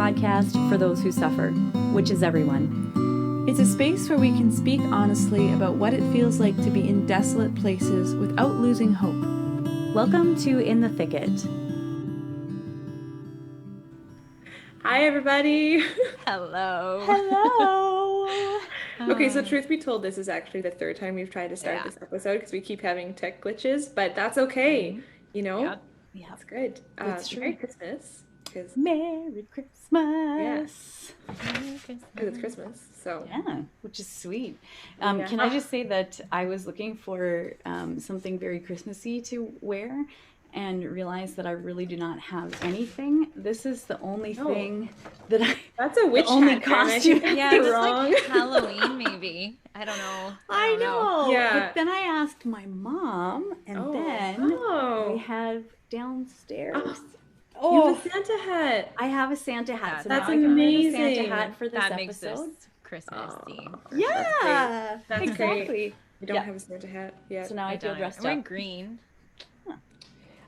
podcast for those who suffer, which is everyone. It's a space where we can speak honestly about what it feels like to be in desolate places without losing hope. Welcome to In the Thicket. Hi, everybody. Hello. Hello. Okay, so truth be told, this is actually the third time we've tried to start this episode because we keep having tech glitches, but that's okay. You know, Yeah. that's good. That's true. Merry Christmas. Because Merry Christmas. it's Christmas, so. Yeah, which is sweet. Yeah. Can I just say that I was looking for something very Christmassy to wear and realized that I really do not have anything. This is the only thing that That's a witch only hat, Karen. I costume. think Yeah, you're it's wrong. like Halloween, maybe. I don't know. I don't know. Yeah. But then I asked my mom, and then we Oh, have downstairs. you have a Santa hat. I have a Santa hat. Yeah, So that's now I can wear the Santa amazing. hat for this That makes this episode. Christmas-y. Yeah, That's exactly. great. You don't Yeah. have a Santa hat yet. So now I feel dressed I'm wearing up. green.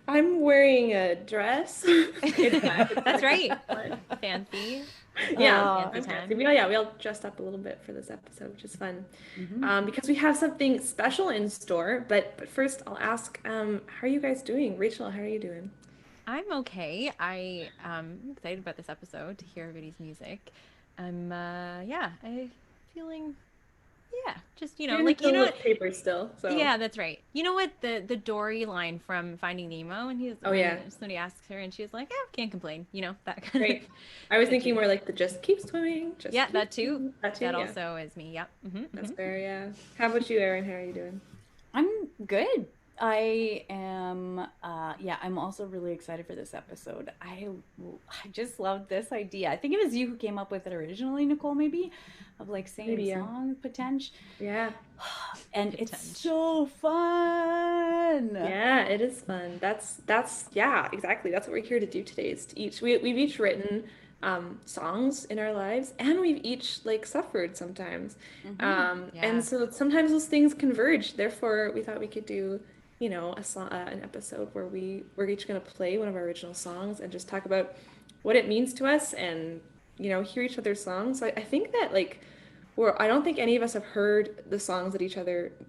I'm wearing a dress. That's right. Fancy. Yeah, fancy time. we all dressed up a little bit for this episode, which is fun. Because we have something special in store. But first, I'll ask, how are you guys doing? Rachel, how are you doing? I'm okay. I'm excited about this episode to hear everybody's music. I'm feeling, just, You're like, still what? with paper still. So Yeah, that's right. You know what? The Dory line from Finding Nemo, and somebody asks her, and she's like, can't complain. That kind great. of. I was thinking more like the just keep swimming. Yeah, that too. That too. That yeah. also is me. Yep. That's fair. Yeah. How about you, Erin? How are you doing? I'm good. I am, I'm also really excited for this episode. I just loved this idea. I think it was you who came up with it originally, Nicole, maybe, of like singing Maybe, yeah. songs, potential. Yeah. And it's so fun. Yeah, it is fun. That's exactly. That's what we're here to do today. Is we've each written songs in our lives, and we've each like suffered sometimes. Yeah. And so sometimes those things converge. Therefore, we thought we could do an episode where we're each going to play one of our original songs and just talk about what it means to us and hear each other's songs. So I think that I don't think any of us have heard the songs that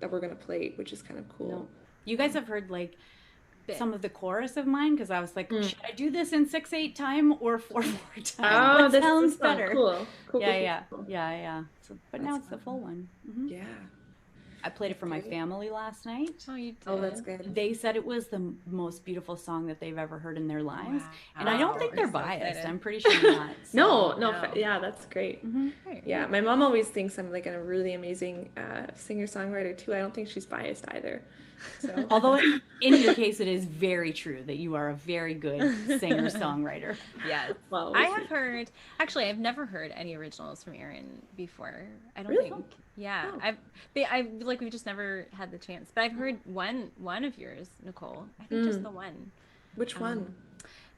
we're going to play, which is kind of cool. No. You guys have heard like Bit. some of the chorus of mine because I was like, should I do this in 6/8 time or 4/4 time? Oh, what this sounds is better? Cool. Yeah. Cool. So, but now it's the full one. Yeah. I played it for my family last night. Oh, you did. Oh, that's good. They said it was the most beautiful song that they've ever heard in their lives. Wow. And I don't think they're So biased. excited. I'm pretty sure not. So. No. Yeah, that's great. Yeah, my mom always thinks I'm like a really amazing singer-songwriter too. I don't think she's biased either. So. Although in your case, it is very true that you are a very good singer-songwriter. Yes. Well, I have heard. Actually, I've never heard any originals from Erin before. I don't Really? think. Yeah, Oh. I've like we've just never had the chance. But I've heard one of yours, Nicole. I think just the one. Which one?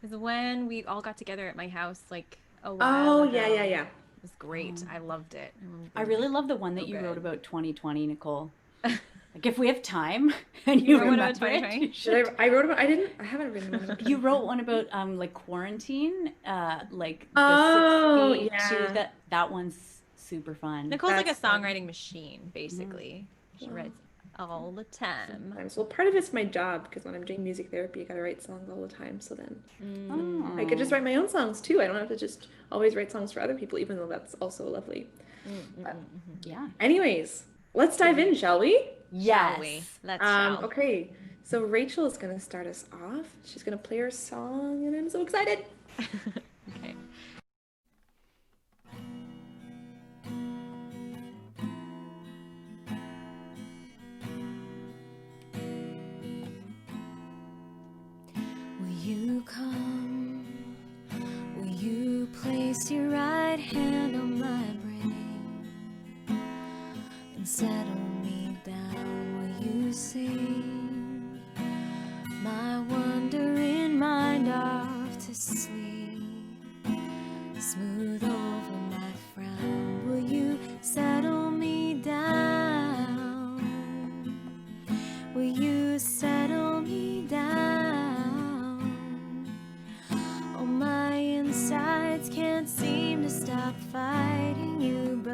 Is when we all got together at my house like a while Oh, ago. yeah. It was great. I loved it. I really love the one that So you good. wrote about 2020, Nicole. Like if we have time and you wrote one about remember it, 2020? you should. I haven't written one about You wrote one about like quarantine, like Oh, the 6 feet yeah. that one's super fun. Nicole's like a That's fun. songwriting machine, basically. She writes all the time. Well, part of it's my job because when I'm doing music therapy, I gotta write songs all the time. So then Oh. I could just write my own songs too. I don't have to just always write songs for other people, even though that's also lovely. Yeah. Anyways, let's dive in, shall we? Yes. Shall we? Let's shall. Okay, so Rachel is gonna start us off. She's gonna play her song, and I'm so excited. Okay. Will you come? Will you place your right hand on my brain and settle me down? Will you sing my wandering mind off to sleep? Smooth over my frown. Will you settle me down? Will you settle me down? Oh, my insides can't see fighting you, but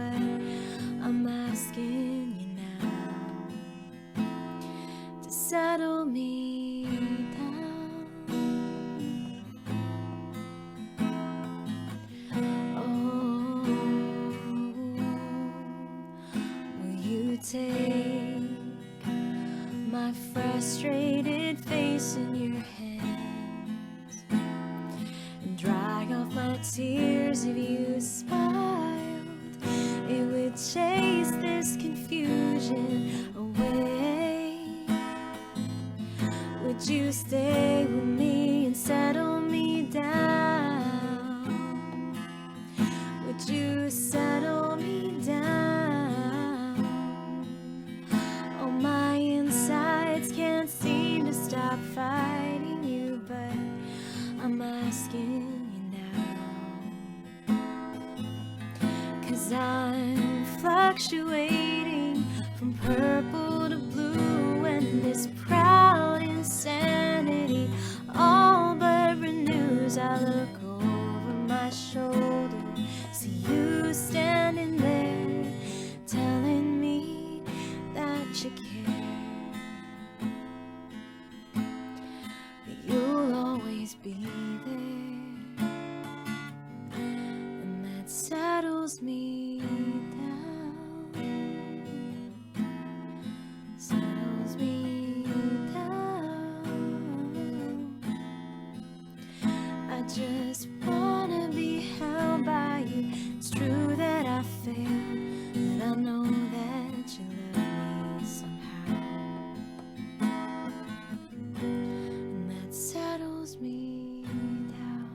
I'm asking you now to settle me down. Oh, will you take my frustrated face in your hands and dry off my tears? If you smiled, it would chase this confusion away. Would you stay with me and settle me down? Would you settle me down? Oh, my insides can't seem to stop fighting you, but I'm asking you now. 'Cause I'm fluctuating from purple to blue, and this proud insanity all but renews. I look over my shoulder, see you standing there, telling me that you care, that you'll always be there, and that settles me down, settles me down. I just wanna be held by you. It's true that I failed, but I know that you love me somehow, and that settles me down.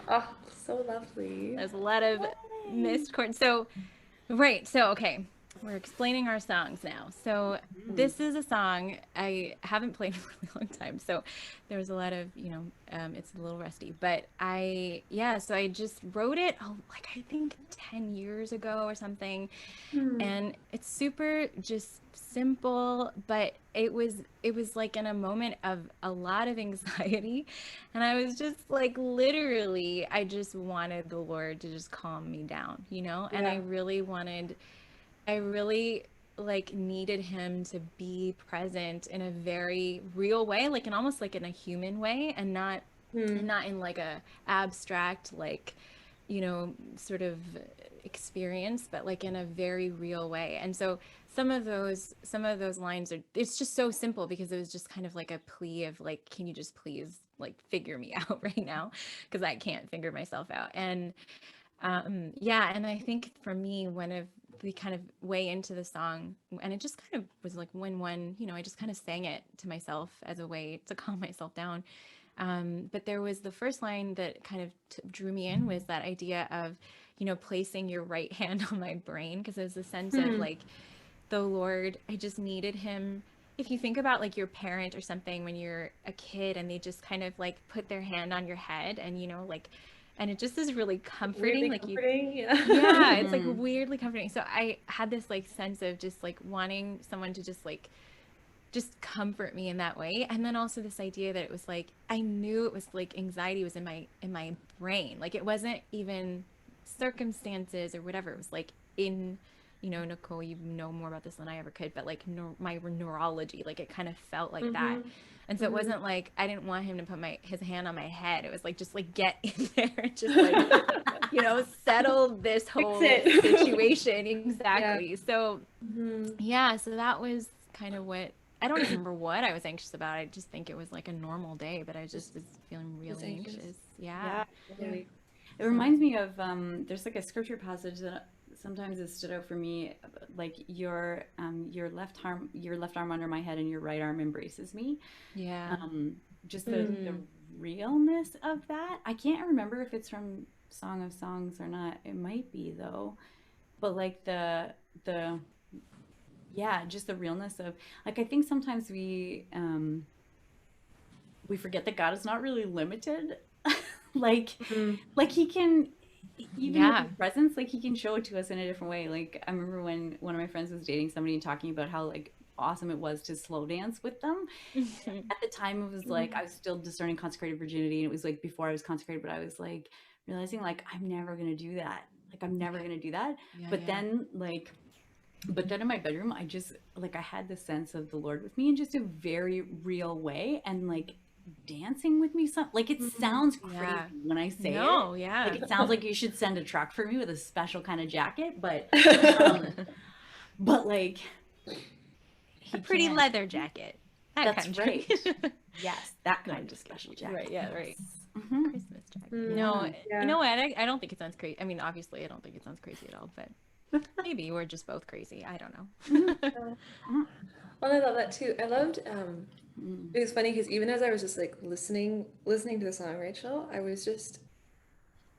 Oh, so lovely. There's a lot of missed chords. So, right. So, okay. We're explaining our songs now. So this is a song I haven't played in a really long time. So there's a lot of, it's a little rusty, but so I just wrote it, like I think 10 years ago or something. And it's super just simple, but it was like in a moment of a lot of anxiety. And I was just like, literally, I just wanted the Lord to just calm me down, and I really like needed him to be present in a very real way, like in almost like in a human way, and not in like a abstract, like, sort of experience, but like in a very real way. And so some of those lines it's just so simple because it was just kind of like a plea of like, can you just please like figure me out right now? Because I can't figure myself out. And and I think for me, one of the kind of way into the song, and it just kind of was like when I just kind of sang it to myself as a way to calm myself down. But there was the first line that kind of drew me in, was that idea of, placing your right hand on my brain, because there's a sense of like the Lord, I just needed him. If you think about like your parent or something when you're a kid and they just kind of like put their hand on your head and, and it just is really comforting. Weirdly like comforting, yeah, it's like weirdly comforting. So I had this like sense of just like wanting someone to just comfort me in that way. And then also this idea that it was like, I knew it was like anxiety was in my brain. Like it wasn't even circumstances or whatever. It was like in, Nicole, you know more about this than I ever could, but like my neurology, like it kind of felt like that. And so it wasn't like, I didn't want him to put his hand on my head. It was like, just like get in there, just like, settle this whole situation. Exactly. Yeah. So so that was kind of what, I don't remember what I was anxious about. I just think it was like a normal day, but I just was feeling really anxious. Yeah. It reminds me of, there's like a scripture passage that sometimes it stood out for me, like your left arm under my head and your right arm embraces me. Yeah. Just the realness of that. I can't remember if it's from Song of Songs or not. It might be though. But like just the realness of, like, I think sometimes we forget that God is not really limited. like Mhm. like he can, even with Yeah. his presence, like he can show it to us in a different way. Like I remember when one of my friends was dating somebody and talking about how like awesome it was to slow dance with them. At the time it was like I was still discerning consecrated virginity, and it was like before I was consecrated, but I was like realizing like I'm never gonna do that. Like I'm never gonna do that. Yeah, But yeah. then in my bedroom, I just like I had the sense of the Lord with me in just a very real way, and like dancing with me. Some like it sounds crazy Yeah. when I say it. No, Like yeah. it sounds like you should send a truck for me with a special kind of jacket, um, but like A he pretty can't. leather jacket. That That's kind right. of jacket. Yes, that No, kind I'm of just kidding. special jacket. Right, yeah, right. Yes. Hmm. Christmas jacket. Mm, No, Yeah. yeah. you know what? I don't think it sounds crazy. I mean, obviously, I don't think it sounds crazy at all, but maybe we're just both crazy. I don't know. Well, I love that too. I loved Mm. it was funny because even as I was just like listening to the song, Rachel, I was just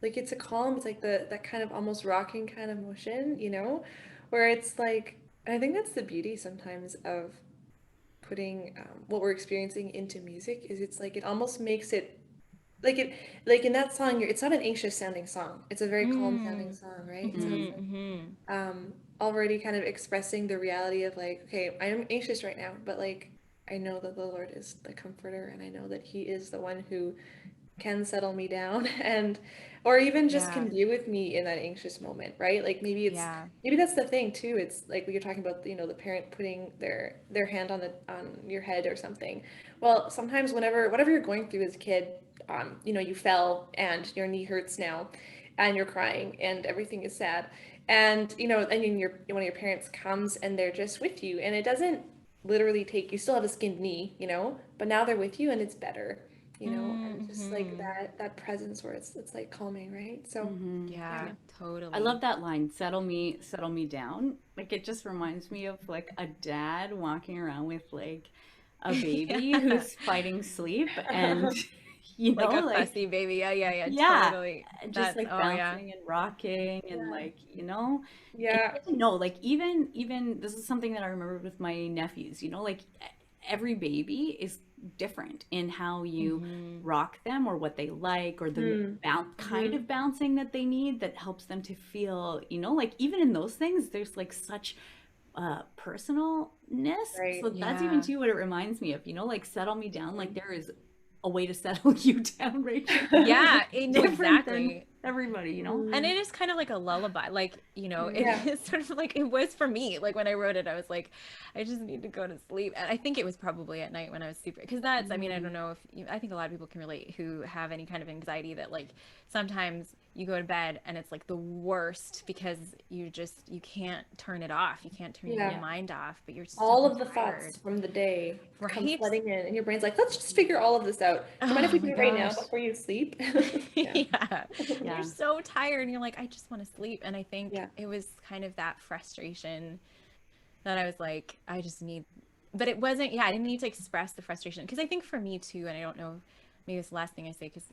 like it's a calm, it's like that kind of almost rocking kind of motion, where it's like, and I think that's the beauty sometimes of putting what we're experiencing into music is it's like it almost makes it like it like in that song it's not an anxious sounding song, it's a very calm sounding Mm. song, right? So it's Mhm. like Mm-hmm. already kind of expressing the reality of like, okay, I am anxious right now, but like I know that the Lord is the comforter, and I know that He is the one who can settle me down and or even just Yeah. can be with me in that anxious moment, right? Like Yeah. maybe that's the thing too. It's like we were talking about, the parent putting their hand on your head or something. Well, sometimes whatever you're going through as a kid, you fell and your knee hurts now and you're crying and everything is sad. And and then one of your parents comes and they're just with you, and it doesn't literally take, you still have a skinned knee, but now they're with you and it's better, and just like Mm-hmm. that presence where it's like calming, right? So Mhm. Yeah, yeah. I totally. love that line, settle me down. Like it just reminds me of like a dad walking around with like a baby Yeah. who's fighting sleep and Like a like fussy baby. Yeah, yeah, yeah, yeah, totally. and just That's, like oh yeah. bouncing and rocking and Yeah. like, and Yeah. you get to know like even this is something that I remember with my nephews, like every baby is different in how you Mm-hmm. rock them or what they like or the Mm. kind Mm-hmm. of bouncing that they need that helps them to feel, like even in those things there's like such personalness. Right. So that's even Yeah. too what it reminds me of, like settle me down, like there is a way to settle you down, Rachel. Yeah, no, Different than exactly. everybody. And Mm. it is kind of like a lullaby. Like, it Yeah. is sort of like it was for me. Like when I wrote it, I was like, I just need to go to sleep. And I think it was probably at night when I was super, because that's, I mean, I don't know if I think a lot of people can relate who have any kind of anxiety that like sometimes you go to bed and it's like the worst because you can't turn it off. You can't turn your Yeah. mind off, but you're All so of the tired. thoughts from the day come Right? flooding in, and your brain's like, let's just figure all of this out. Do you mind if Oh we my do it right now gosh. before you sleep? Yeah. Yeah. And you're Yeah. so tired and you're like, I just want to sleep. And I think Yeah. it was kind of that frustration that I was like, I just need, but it wasn't, yeah, I didn't need to express the frustration. Because I think for me too, and I don't know, maybe it's the last thing I say because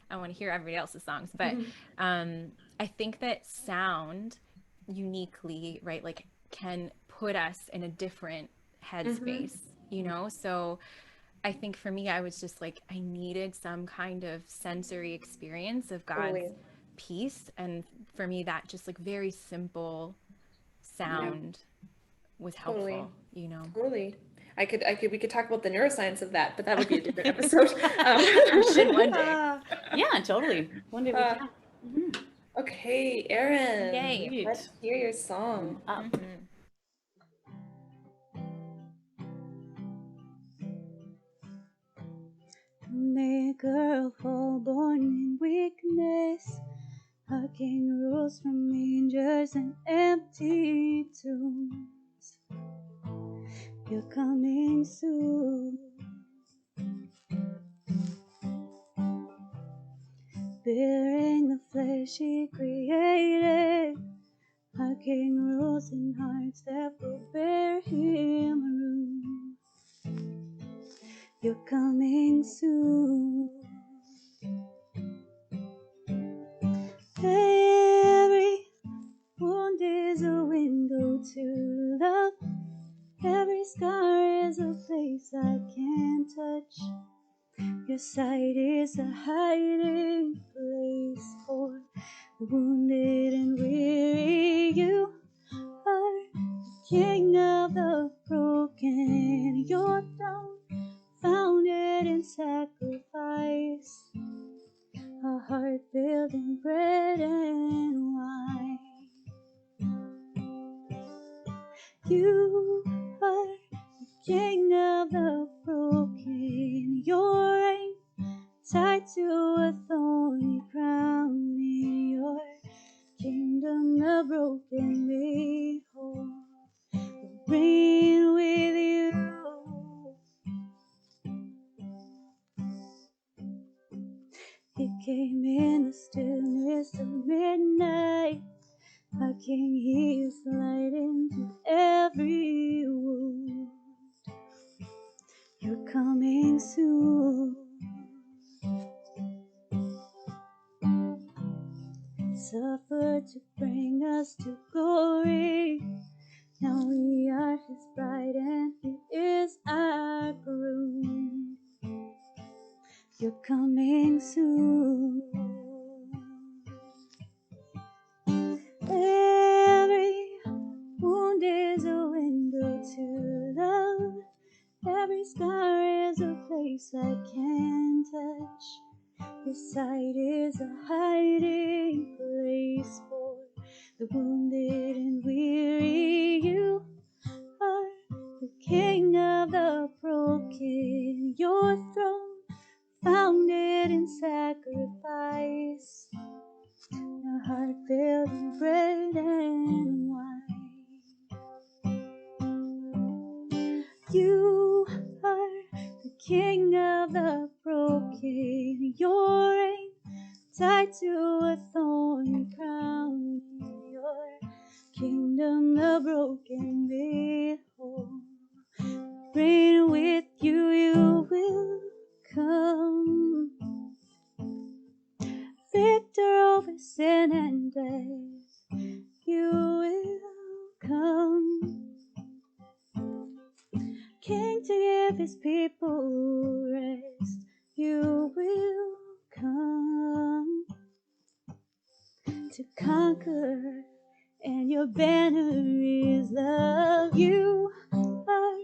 I want to hear everybody else's songs, but I think that sound uniquely, right, like can put us in a different Mm-hmm. headspace, So I think for me, I was just like, I needed some kind of sensory experience of God's Totally. peace. And for me, that just like very simple Yeah. sound was Totally. helpful. Totally. We could talk about the neuroscience of that, but that would be a different episode. We should one day. Yeah, totally. One day we Uh, can. Mhm. okay, Erin, Yay. let's hear your song. Up. Mhm. A girl full born in weakness, hugging rules from mangers and empty tombs. You're coming soon. Bearing the flesh he created, hugging rules and hearts that will bear him room. You're coming soon. Every wound is a window to love. Every scar is a place I can't touch. Your sight is a hiding place for the wounded and weary. You are the King of the broken. Your throne founded in sacrifice, a heart built in bread and wine. You are the King of the broken. Your reign tied to a thorny crown. In your kingdom the broken made whole. Reign with you. He came in the stillness of midnight. A king, he is light into every wound. You're coming soon. Suffered to bring us to glory. Now we are his bride and he is our groom. You're coming soon. Every wound is a window to love. Every scar is a place I can touch. Your sight is a hiding place for the wounded and weary. You are the King of the broken. Your throne founded in sacrifice, a heart filled in bread and wine. You are the King of the broken. Your reign tied to a thorny crown. In your kingdom the broken made whole. Reign with you, you will come. Victor over sin and death, you will come. King to give his people rest, you will come. To conquer, and your banner is love. You are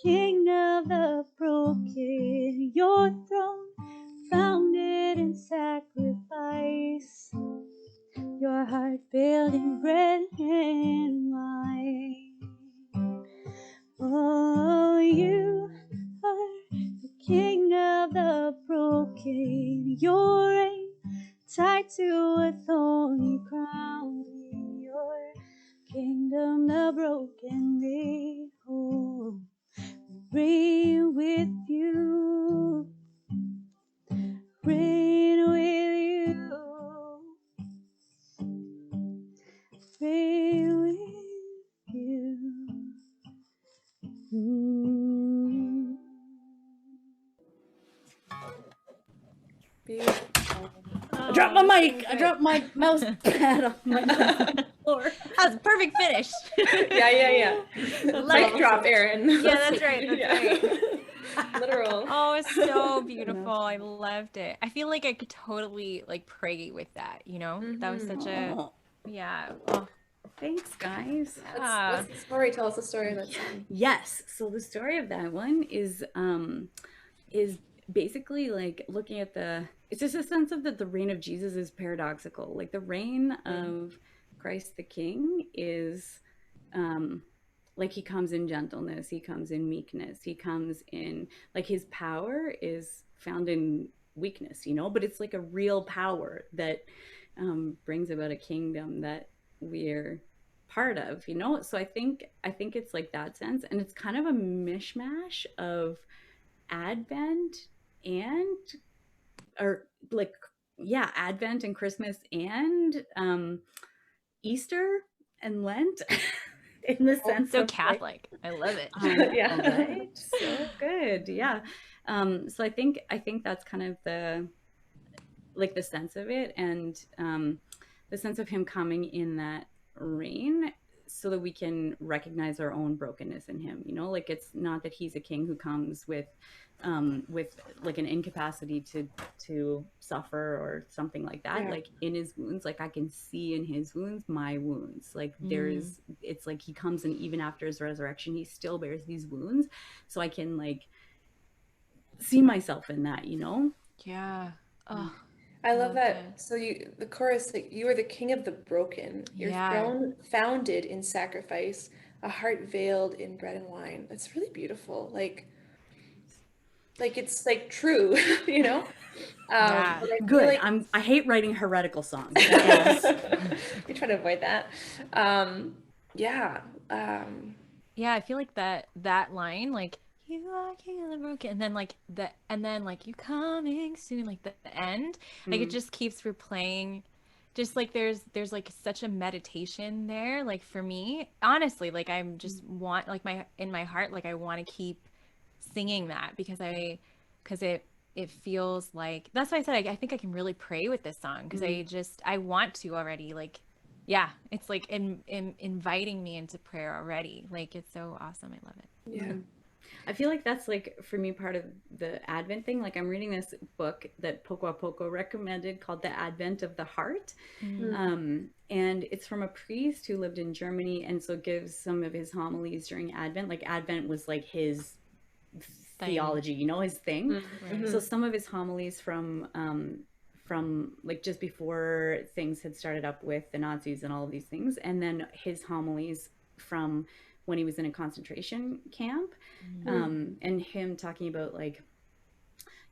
King of the broken. Your throne founded in sacrifice, your heart filled in bread and wine. Oh, you are the King of the broken. Your reign tied to a thorny crown. In your kingdom the broken made whole. Reign with you. Reign with you. Reign with you. Beautiful. I dropped my mic. I dropped my mouse pad on my floor. That was a perfect finish. Yeah. Love Mic it. drop, Erin. Yeah, that's right. That's right. Literal. Oh, it's so beautiful. I loved it. I feel like I could totally like pray with that, you know? That was such a Oh, yeah. Oh, thanks, guys. What's the story? Tell us the story of that song. Yes. So the story of that one is basically like looking at it's just a sense of that the reign of Jesus is paradoxical. Like the reign of Christ the King is like he comes in gentleness, he comes in meekness, he comes in like his power is found in weakness, you know, but it's like a real power that brings about a kingdom that we're part of, you know. So I think it's like that sense, and it's kind of a mishmash of Advent and Advent and Christmas and Easter and Lent. In the sense so of Catholic. I love it. Yeah. right? So good. Yeah. So I think that's kind of the sense of it, and the sense of him coming in that reign. so that we can recognize our own brokenness in him, you know, like it's not that he's a king who comes with like an incapacity to suffer or something like that. Yeah. Like in his wounds, like I can see in his wounds my wounds. Like there's, it's like he comes, and even after his resurrection he still bears these wounds, so I can like see myself in that, you know. Yeah. Oh, I love that. that. So the chorus, like, you are the king of the broken, your Yeah. throne founded in sacrifice, a heart veiled in bread and wine. That's really beautiful. Like it's like true, you know? Yeah. But I feel Good. like I hate writing heretical songs. we try to avoid that. Yeah. Yeah, I feel like that line, like you are king of the broken, and then like you coming soon, like the end, like it just keeps replaying. Just like there's like such a meditation there, like for me, honestly, like I'm just want like in my heart, like I want to keep singing that because it feels like that's why I said I think I can really pray with this song because I want to already, like, yeah, it's like inviting me into prayer already. Like it's so awesome. I love it. Yeah. I feel like that's like for me part of the Advent thing. Like I'm reading this book that Poco a Poco recommended called The Advent of the Heart. And it's from a priest who lived in Germany, and so gives some of his homilies during Advent. Like Advent was like his theology, you know, his thing. So some of his homilies from like just before things had started up with the Nazis and all of these things, and then his homilies from when he was in a concentration camp, and him talking about like,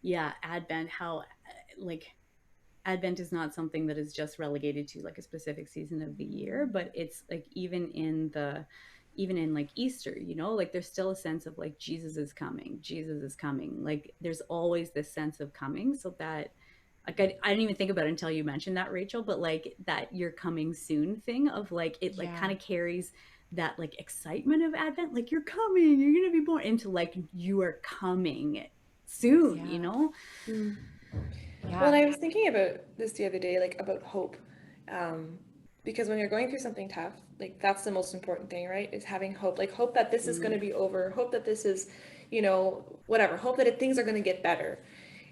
yeah, Advent, how like Advent is not something that is just relegated to like a specific season of the year, but it's like even in like Easter, you know, like there's still a sense of like Jesus is coming, like there's always this sense of coming. So that like I didn't even think about it until you mentioned that, Rachel, but like that you're coming soon thing of like it like kind of carries that like excitement of Advent, like you're coming, you're gonna be born, into like you are coming soon, you know. Well, and I was thinking about this the other day, like about hope. Because when you're going through something tough, like that's the most important thing, right? Is having hope. Like hope that this is going to be over, hope that this is, you know, whatever, hope that things are going to get better.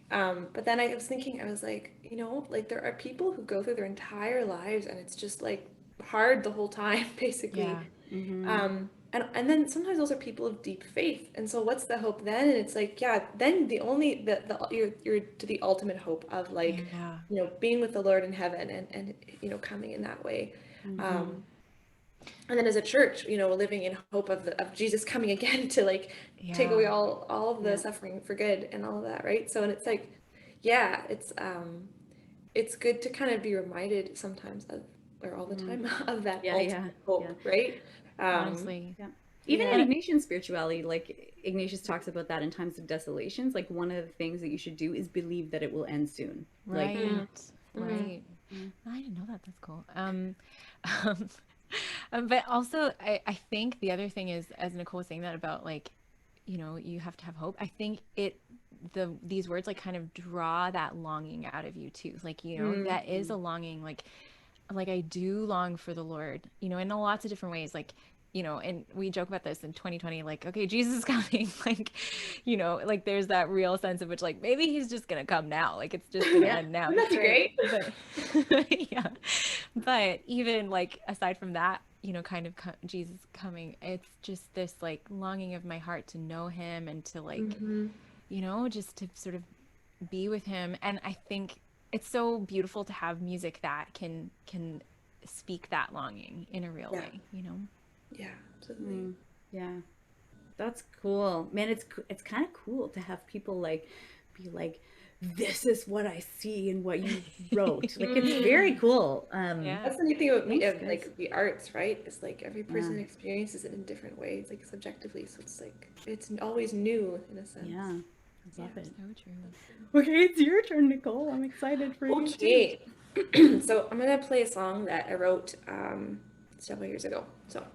But then I was thinking, I was like, you know, like there are people who go through their entire lives and it's just like hard the whole time, basically. And then sometimes those are people of deep faith. And so what's the hope then? And it's like, yeah, then you're to the ultimate hope of like, you know, being with the Lord in heaven and you know, coming in that way. And then as a church, you know, living in hope of Jesus coming again to like take away all of the suffering for good and all of that, right? So, and it's like, yeah, it's good to kind of be reminded sometimes of, or all the time, of that ultimate hope, right? Honestly. Even in Ignatian spirituality, like Ignatius talks about that in times of desolations, like one of the things that you should do is believe that it will end soon. Right. Right. I didn't know that. That's cool. But also I think the other thing is, as Nicole was saying that about like, you know, you have to have hope. I think these words like kind of draw that longing out of you too. Like, you know, that is a longing, like I do long for the Lord, you know, in lots of different ways. Like, you know, and we joke about this in 2020, like, okay, Jesus is coming, like, you know, like there's that real sense of which like maybe he's just gonna come now, like it's just gonna end now. That's great. But, yeah, but even like aside from that, you know, kind of Jesus coming, it's just this like longing of my heart to know him and to like, you know, just to sort of be with him. And I think it's so beautiful to have music that can speak that longing in a real way, you know. Yeah, absolutely. Yeah, that's cool, man. It's kind of cool to have people like be like, this is what I see in what you wrote. Like it's very cool. That's the neat thing about like the arts, right? It's like every person experiences it in different ways, like subjectively. So it's like it's always new in a sense. Yeah, I love it. So true. Okay, it's your turn, Nicole. I'm excited for you. Okay, so I'm gonna play a song that I wrote several years ago. So.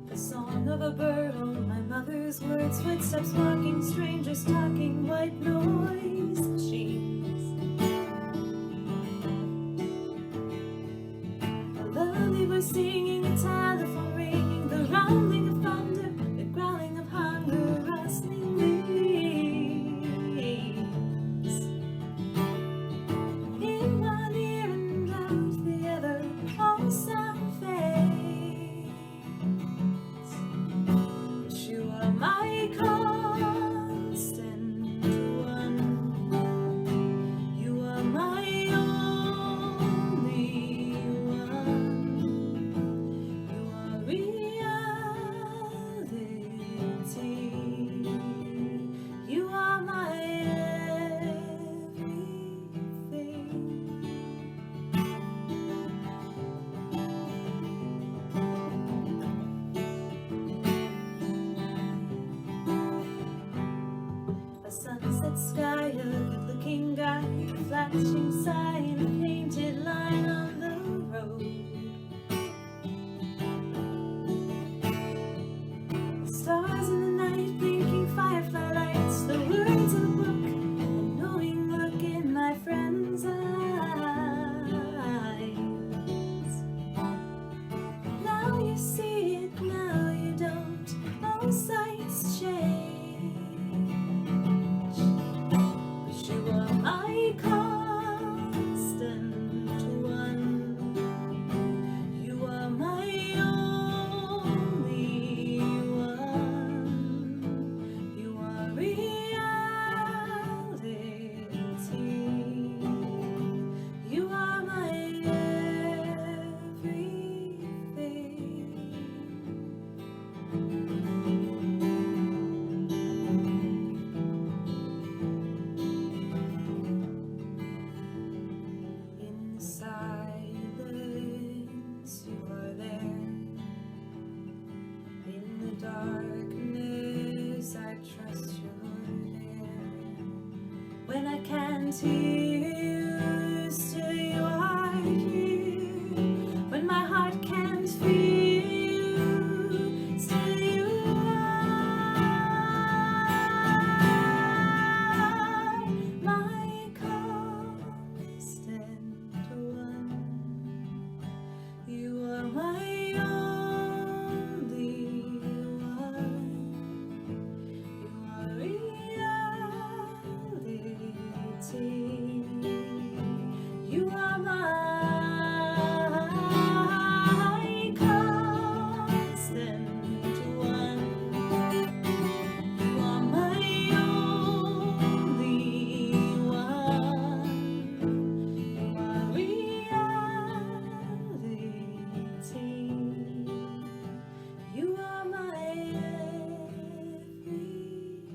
The song of of a bird on my mother's words, footsteps walking, strangers talking, white noise machines. A lullaby was singing, a telephone ringing, the rumbling of thunder, the growling of hunger, rustling leaves. In one ear and out the other, all sound fades. But you are my constant one. You are my only one. You are reality. You are my everything. A sunset sky, a good-looking guy, a flashing sign, a painted line on the road. Stars in the night, blinking firefly lights, the words of a book, a knowing look in my friend's eyes. Now you see it, now you don't. All sights change. But you are my constant one. You are my only one. You are reality. You are my everything. In the silence, you are there. In the darkness, I trust you're there. When I can't hear you, still you are here. When my heart can't feel you, still you are my constant one. You are my only one. You are reality. You are my constant one. You are my only one. You are reality. You are my everything.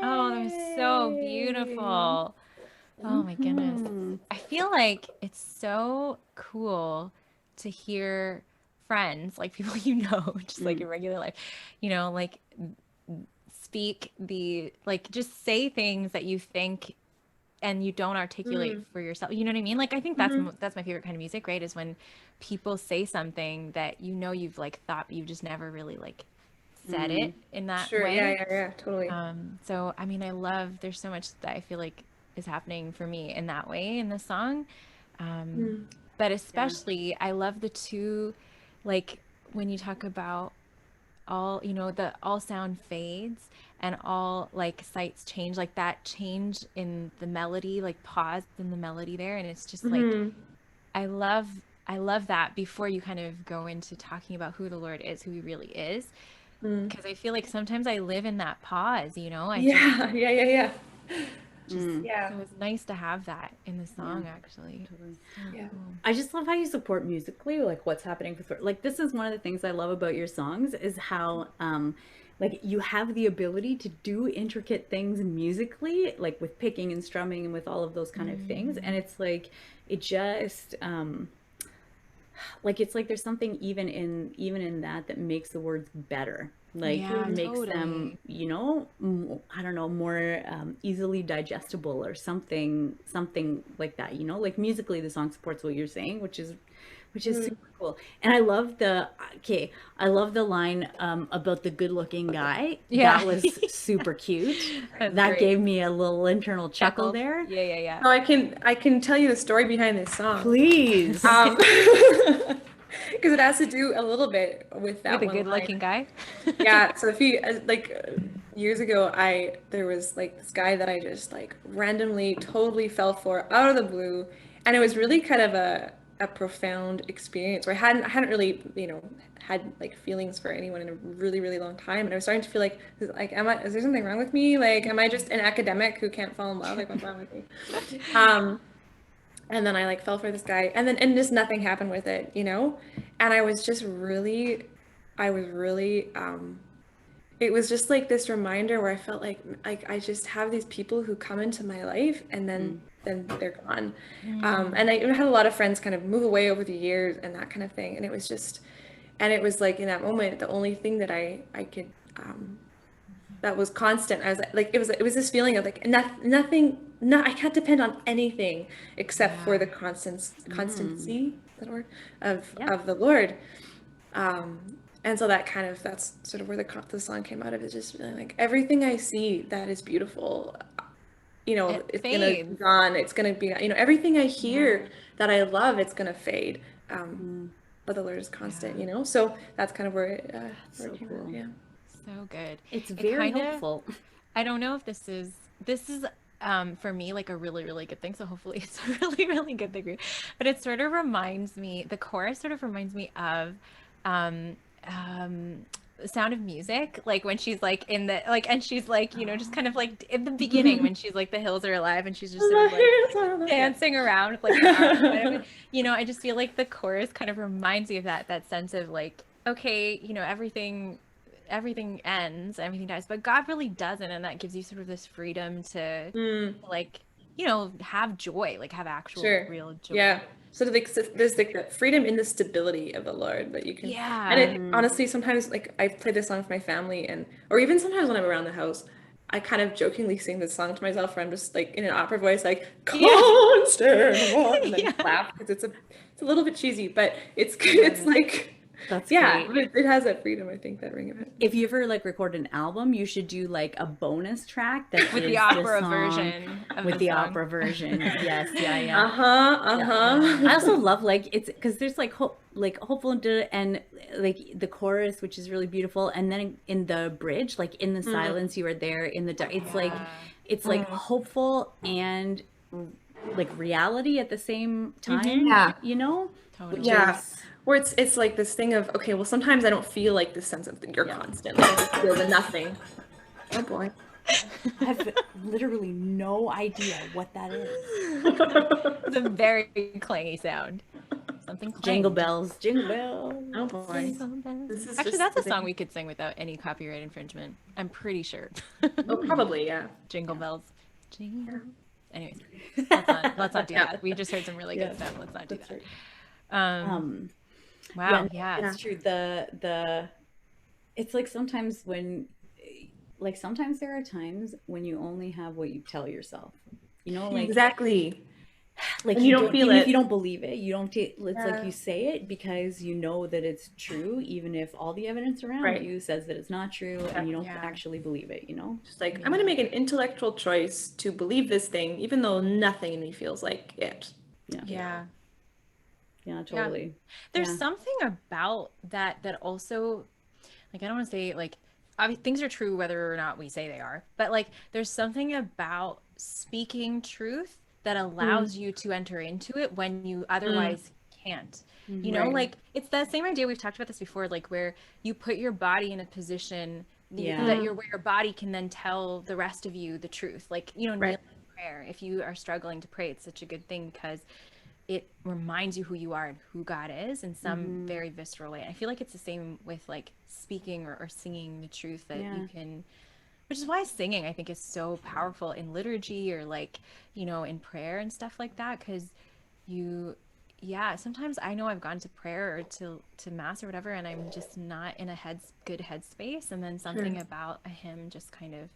Oh, that was so beautiful. Oh my goodness. I feel like it's so cool to hear friends, like people you know, just like in regular life, like speak like just say things that you think and you don't articulate for yourself. You know what I mean? Like I think that's my favorite kind of music, right? Is when people say something that you've like thought, but you just never really like said it in that Sure. way. Yeah, totally. So I mean, there's so much that I feel like is happening for me in that way in the song. But especially I love the two, like when you talk about all, the all sound fades and all like sights change, like that change in the melody, like pause in the melody there. And it's just like, I love that before you kind of go into talking about who the Lord is, who he really is. Because I feel like sometimes I live in that pause, Yeah. So it's nice to have that in the song, actually. Yeah. I just love how you support musically, like what's happening with, like, this is one of the things I love about your songs is how like you have the ability to do intricate things musically, like with picking and strumming and with all of those kind of things. And it's like, it just like it's like there's something even in that makes the words better, like Yeah, makes them, totally. I don't know, more easily digestible or something like that, like musically the song supports what you're saying, which is super cool. And I love the line about the good looking guy. Yeah. That was super cute. That's That great. gave me a little internal chuckle Chuckles. there. Yeah, yeah, yeah. So I can tell you the story behind this song. Please. Because it has to do a little bit with that With a one good line. looking guy. Yeah, so years ago, there was like this guy that I just like randomly totally fell for out of the blue, and it was really kind of a profound experience where I hadn't really, had like feelings for anyone in a really, really long time, and I was starting to feel like is there something wrong with me? Like, am I just an academic who can't fall in love? Like, what's wrong with me? And then I like fell for this guy, and just nothing happened with it, and I was really it was just like this reminder where I felt like I just have these people who come into my life and then they're gone. And I had a lot of friends kind of move away over the years and that kind of thing. And it was like in that moment, the only thing that I could that was constant. I was like it was this feeling of like nothing, I can't depend on anything except for the constancy, is that a word, of the Lord. And so that's sort of where the song came out of, is just feeling like everything I see that is beautiful, It it's gonna be fades. gone. It's gonna be, everything I hear that I love, it's gonna fade. But the Lord is constant, So that's kind of where it came out. Yeah. So good. It's It very kinda- hopeful. I don't know if this is for me like a really, really good thing. So hopefully it's a really, really good thing for you. But it sort of reminds me, the chorus sort of reminds me of Sound of Music, like when she's like in the like, and she's like, just kind of like in the beginning when she's like the hills are alive and she's just sort of like dancing around with like her arms kind of, I just feel like the chorus kind of reminds me of that sense of like, okay, everything ends, everything dies, but God really doesn't, and that gives you sort of this freedom to like, have joy, like have actual Sure. real joy. Yeah. So there's like the freedom in the stability of the Lord that you can. Yeah. And it honestly, sometimes like I play this song for my family, or even sometimes when I'm around the house, I kind of jokingly sing this song to myself, where I'm just like in an opera voice, like constant one, and then laugh because it's a little bit cheesy, but it's like. That's Yeah, great. it has that freedom, I think, that ring of it. If you ever like record an album, you should do like a bonus track that With is the opera song version of with the the song. opera version. Yes, yeah. Uh-huh. I also love like it's because there's like hopeful and like the chorus, which is really beautiful, and then in the bridge, like in the silence, you are there in the dark. It's like hopeful and like reality at the same time. Yeah. Totally. Which Yeah. is Where it's like this thing of, okay, well, sometimes I don't feel like this sense of you're constant. Like I just feel the nothing. Oh boy. I have literally no idea what that is. It's a very clangy sound. Something clang. Jingle bells, jingle bells. Oh boy. Jingle bells. This is Actually, just that's a the song thing. we could sing without any copyright infringement. I'm pretty sure. Oh, probably, yeah. Jingle bells. Jingle. Anyways, let's not do that. We just heard some really good stuff. Let's not do that. Wow. Yeah. It's true. It's like sometimes sometimes there are times when you only have what you tell yourself. Like Exactly. like And you don't feel even if it. you don't believe it, you don't it's like Yeah. you say it because you know that it's true, even if all the evidence around Right. you says that it's not true, and you don't Yeah. actually believe it. Just like, I'm going to make an intellectual choice to believe this thing, even though nothing in me feels like it. Yeah. Yeah, totally. There's Yeah. something about that also, like, I don't want to say like things are true whether or not we say they are, but like there's something about speaking truth that allows you to enter into it when you otherwise can't. Right. Like it's that same idea, we've talked about this before, like where you put your body in a position Yeah. that where your body can then tell the rest of you the truth. Like, kneeling in prayer, if you are struggling to pray, it's such a good thing because it reminds you who you are and who God is in some very visceral way. And I feel like it's the same with like speaking or singing the truth that you can, which is why singing I think is so powerful in liturgy or like, in prayer and stuff like that. Cause you yeah, sometimes I know I've gone to prayer or to mass or whatever, and I'm just not in a good headspace, and then something about a hymn just kind of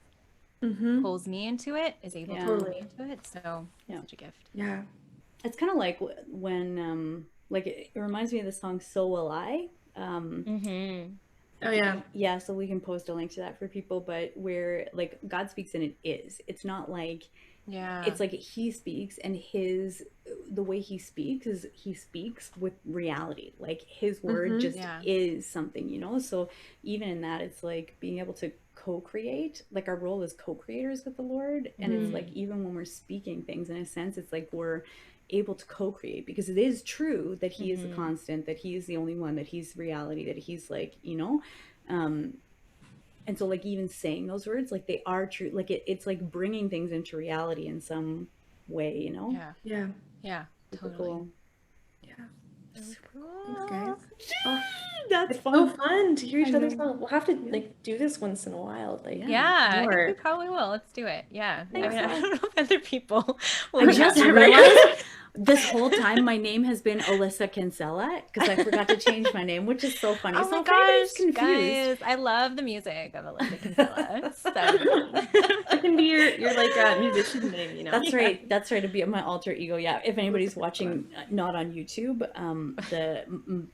pulls me into it, is able to pull me into it. So it's such a gift. Yeah. It's kind of like when like it reminds me of the song "So Will I." Oh yeah. Yeah, so we can post a link to that for people, but where like God speaks and it's not like it's like he speaks, and the way he speaks is he speaks with reality. Like his word just is something, you know? So even in that, it's like being able to co-create, like our role as co-creators with the Lord. And it's like, even when we're speaking things, in a sense, it's like we're able to co-create, because it is true that he is the constant, that he is the only one, that he's reality, that he's like, you know, and so like even saying those words, like they are true, like it's like bringing things into reality in some way, you know? Yeah, Super totally. cool. Thanks, guys. That's It's so fun to hear each other's songs. We'll have to like do this once in a while. Like Yeah, I think we more. probably will. Let's do it. Yeah. I mean, I don't know if other people will I be just happy. realized this whole time my name has been Alyssa Kinsella, because I forgot to change my name, which is so funny. Oh So my if anybody's gosh, confused, guys, I love the music of Alyssa Kinsella. So It can be your like musician name, you know. that's right. That's right. To be my alter ego. Yeah. If anybody's watching, not on YouTube,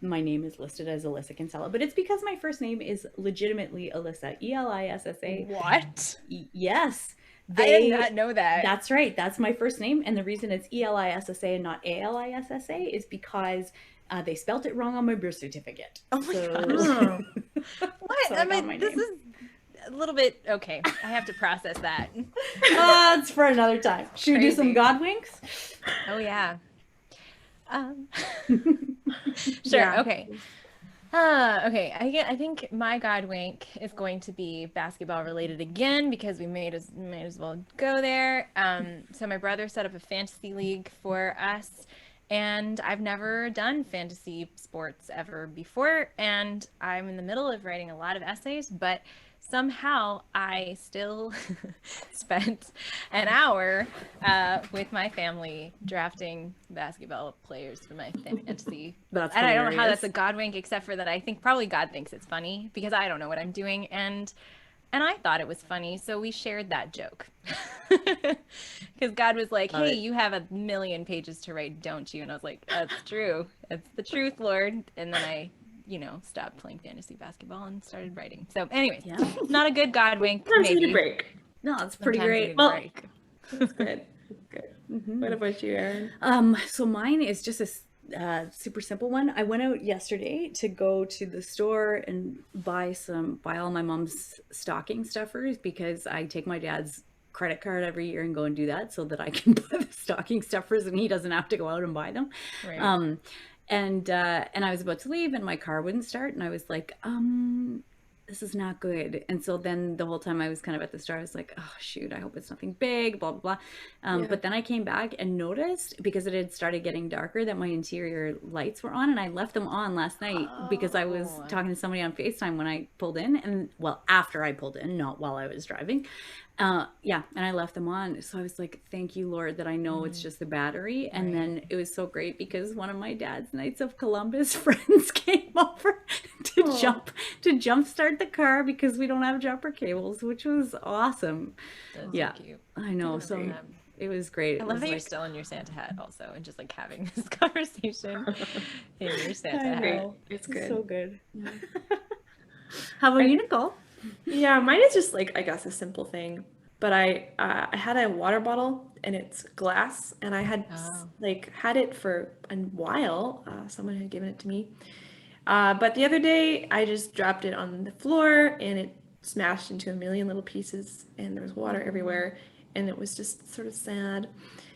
my name is listed as Alyssa Kinsella, but it's because my first name is legitimately Alyssa, Elissa. what? Yes. I did not know that. That's right. That's my first name. And the reason it's Elissa and not Alissa is because they spelt it wrong on my birth certificate. Oh my gosh. What? So I I got mean, my this name. is a little bit okay. I have to process that. It's for another time. Should we do some Crazy. God winks? Oh yeah. Sure. Yeah. Okay. Okay. I think my God wink is going to be basketball related again, because we may as well go there. So my brother set up a fantasy league for us, and I've never done fantasy sports ever before, and I'm in the middle of writing a lot of essays, but somehow I still spent an hour with my family drafting basketball players for my fantasy. That's And I don't know how hilarious. that's a God wink, except for that I think probably God thinks it's funny, because I don't know what I'm doing, and I thought it was funny, so we shared that joke. Because God was like, "Hey, you have 1,000,000 pages to write, don't you?" And I was like, "That's true. That's the truth, Lord." And then I stopped playing fantasy basketball and started writing. So anyways, not a good God wink. Sometimes you need a Maybe. break. No, it's pretty Sometimes great. you need a Well, break. That's good. That's good. What about you, Erin? So mine is just a super simple one. I went out yesterday to go to the store and buy all my mom's stocking stuffers, because I take my dad's credit card every year and go and do that so that I can buy the stocking stuffers and he doesn't have to go out and buy them. Right. And I was about to leave and my car wouldn't start, and I was like, this is not good. And so then the whole time I was kind of at the store, I was like, oh shoot, I hope it's nothing big, blah blah blah. But then I came back and noticed, because it had started getting darker, that my interior lights were on, and I left them on last night because I was talking to somebody on FaceTime when I pulled in, and well, after I pulled in, not while I was driving. And I left them on. So I was like, thank you, Lord, that I know it's just the battery. And then it was so great because one of my dad's Knights of Columbus friends came over to jumpstart the car, because we don't have jumper cables, which was awesome. That's Yeah. so cute. I know. So it was great. I It love was that you're like, still in your Santa hat also, and just like having this conversation in your Santa I hat. know. It's good. So good. How about you, Nicole? Yeah, mine is just like, I guess, a simple thing. But I had a water bottle and it's glass, and I had like had it for a while. Someone had given it to me. But the other day I just dropped it on the floor and it smashed into a million little pieces, and there was water everywhere, and it was just sort of sad.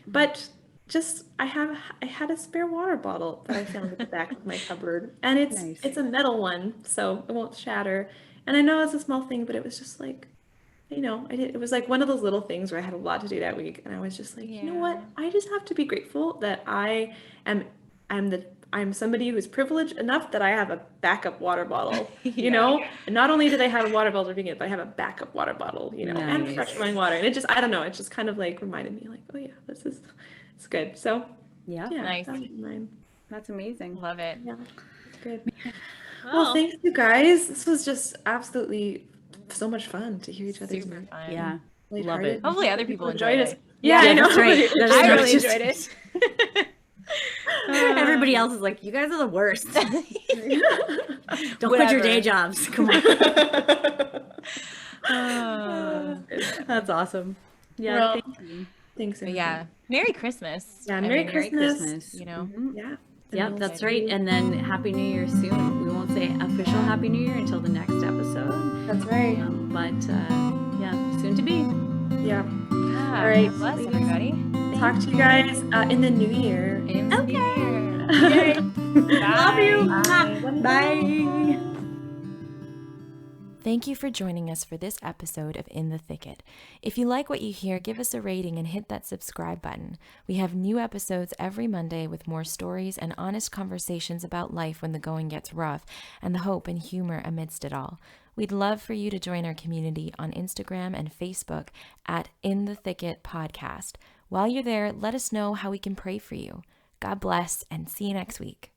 But just I had a spare water bottle that I found at the back of my cupboard, and Nice. it's a metal one, so it won't shatter. And I know it's a small thing, but it was just like, it was like one of those little things where I had a lot to do that week, and I was just like, you know what? I just have to be grateful that I'm somebody who's privileged enough that I have a backup water bottle, you know? And not only did I have a water bottle drinking it, but I have a backup water bottle, and Nice. fresh running water. And it just, I don't know, it just kind of like reminded me like, oh yeah, it's good. So Yeah. yeah, Nice. that was mine. That's amazing. Love it. Yeah, good. Well, thanks you guys. This was just absolutely so much fun to hear each other's Super fun. Yeah. lighthearted. Love it. Hopefully other people enjoyed enjoyed it. it. Yeah, I know. That's right. That's I not really just- enjoyed it. Everybody else is like, you guys are the worst. Don't quit your Whatever. day jobs. Come on. Oh. That's awesome. Yeah. Well, thank you. Thanks. But everyone. yeah, Merry Christmas. Yeah, I Merry mean, Christmas. You know, Mhm. Yeah. Yep, that's right. And then Happy New Year soon. We won't say official Happy New Year until the next episode. That's right. But yeah, soon to be. Yeah. yeah, All right. God bless everybody. Talk to you guys in the new year. In the new year. Yay. Love you. Bye. Bye. Thank you for joining us for this episode of In the Thicket. If you like what you hear, give us a rating and hit that subscribe button. We have new episodes every Monday with more stories and honest conversations about life when the going gets rough and the hope and humor amidst it all. We'd love for you to join our community on Instagram and Facebook at In the Thicket Podcast. While you're there, let us know how we can pray for you. God bless and see you next week.